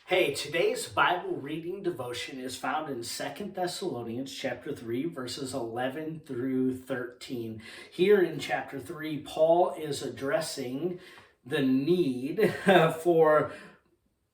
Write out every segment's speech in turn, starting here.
Hey, today's Bible reading devotion is found in Second Thessalonians chapter 3, verses 11 through 13. Here in chapter 3, Paul is addressing the need for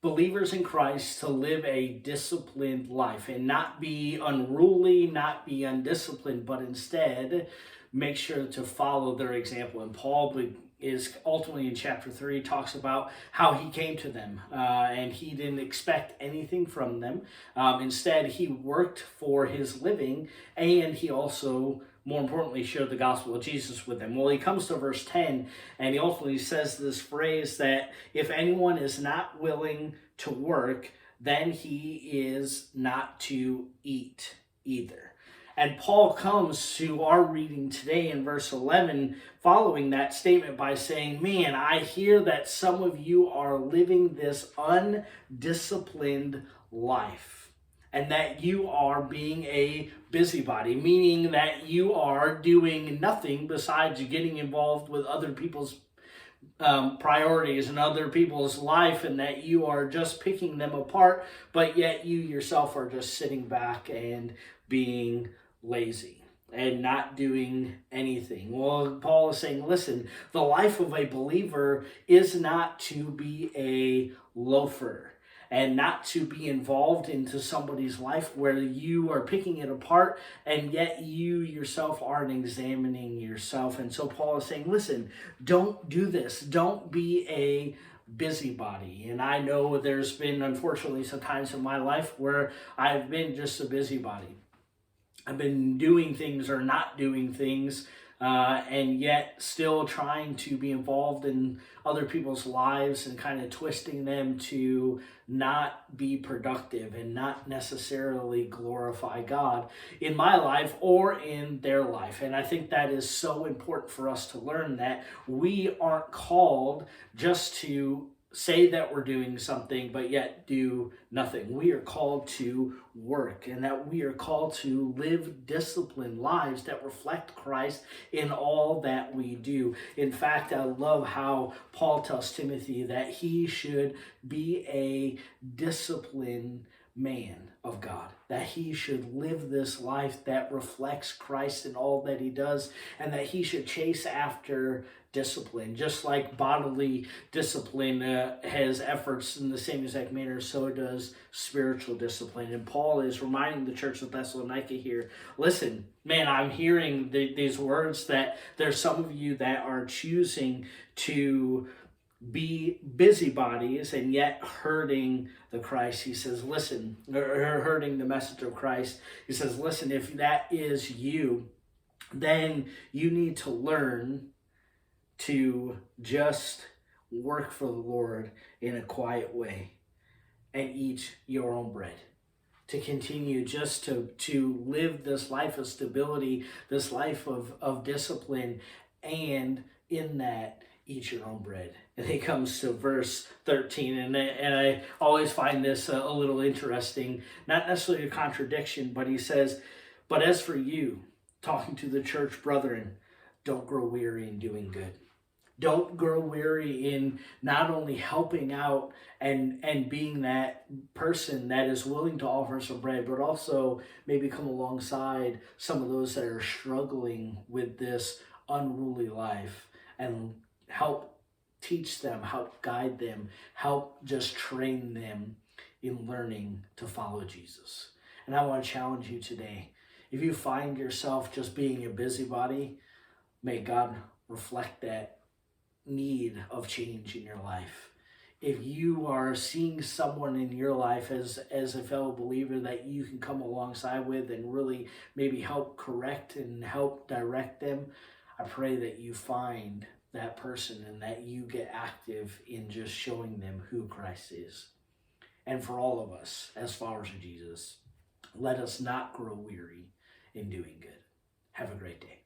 believers in Christ to live a disciplined life and not be unruly, not be undisciplined, but instead make sure to follow their example. And Paul is ultimately in chapter 3 talks about how he came to them, and he didn't expect anything from them. Instead, he worked for his living, and he also, more importantly, shared the gospel of Jesus with them. Well, he comes to verse 10, and he ultimately says this phrase that if anyone is not willing to work, then he is not to eat either. And Paul comes to our reading today in verse 11, following that statement by saying, man, I hear that some of you are living this undisciplined life, and that you are being a busybody, meaning that you are doing nothing besides getting involved with other people's priorities and other people's life, and that you are just picking them apart, but yet you yourself are just sitting back and being lazy and not doing anything. Well, Paul is saying, listen, the life of a believer is not to be a loafer and not to be involved into somebody's life where you are picking it apart and yet you yourself aren't examining yourself. And so Paul is saying, listen, don't do this. Don't be a busybody. And I know there's been, unfortunately, some times in my life where I've been just a busybody. I've been doing things or not doing things, and yet still trying to be involved in other people's lives and kind of twisting them to not be productive and not necessarily glorify God in my life or in their life. And I think that is so important for us to learn, that we aren't called just to say that we're doing something but yet do nothing. We are called to work, and that we are called to live disciplined lives that reflect Christ in all that we do. In fact, I love how Paul tells Timothy that he should be a disciplined man of God, that he should live this life that reflects Christ in all that he does, and that he should chase after discipline. Just like bodily discipline has efforts in the same exact manner, so does spiritual discipline. And Paul is reminding the church of Thessalonica here, listen, man, I'm hearing these words that there's some of you that are choosing to be busybodies and yet hurting the Christ. He says, listen, or hurting the message of Christ. He says, listen, if that is you, then you need to learn to just work for the Lord in a quiet way and eat your own bread. To continue just to live this life of stability, this life of discipline, and in that, eat your own bread. And he comes to verse 13, and I always find this a little interesting, not necessarily a contradiction, but he says, but as for you, talking to the church brethren, don't grow weary in doing good. Don't grow weary in not only helping out and being that person that is willing to offer some bread, but also maybe come alongside some of those that are struggling with this unruly life and help teach them, help guide them, help just train them in learning to follow Jesus. And I want to challenge you today. If you find yourself just being a busybody, may God reflect that need of change in your life. If you are seeing someone in your life as a fellow believer that you can come alongside with and really maybe help correct and help direct them, I pray that you find that person and that you get active in just showing them who Christ is. And for all of us, as followers of Jesus, let us not grow weary in doing good. Have a great day.